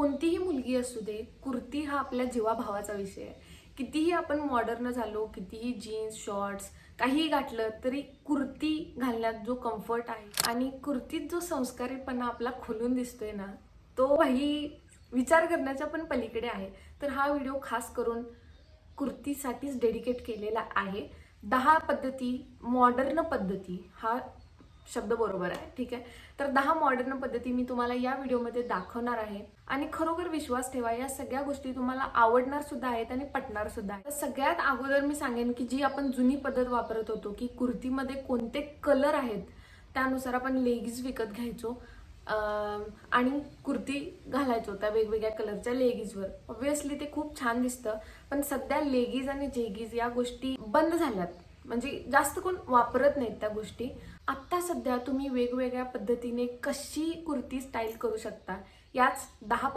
कोणतीही मुलगी असू दे, कुर्ती हा आपल्या जीवाभावाचा विषय आहे. कितीही आपण मॉडर्न झालो, कितीही जीन्स शॉर्ट्स काहीही घातलं तरी कुर्ती घालण्यात जो कम्फर्ट आहे आणि कुर्तीत जो संस्कारीपणा आपला खुलून दिसतोय ना, तो काही विचार करण्याच्या पण पलीकडे आहे. तर हा व्हिडिओ खास करून कुर्तीसाठीच डेडिकेट केलेला आहे. 10 पद्धती, मॉडर्न पद्धती हा शब्द बरोबर आहे, ठीक आहे. तर 10 मॉडर्न पद्धती मी तुम्हाला या व्हिडिओमध्ये दाखवणार आहे आणि खरोखर विश्वास ठेवा, या सगळ्या गोष्टी तुम्हाला आवडणार सुद्धा आहेत आणि पटणार सुद्धा आहेत. तर सगळ्यात अगोदर मी सांगेन की जी आपण जुनी पद्धत वापरत होतो की कुर्तीमध्ये कोणते कलर आहेत त्यानुसार आपण लेगिज विकत घ्यायचो आणि कुर्ती घालायचो त्या वेगवेगळ्या कलरच्या लेगिजवर. ऑब्व्हियसली ते खूप छान दिसतं, पण सध्या लेगिज आणि जेगिज या गोष्टी बंद झाल्यात, म्हणजे जास्त कोण वापरत नाहीत त्या गोष्टी. आत्ता सध्या तुम्ही वेगवेगळ्या पद्धतीने कशी कुर्ती स्टाईल करू शकता याच 10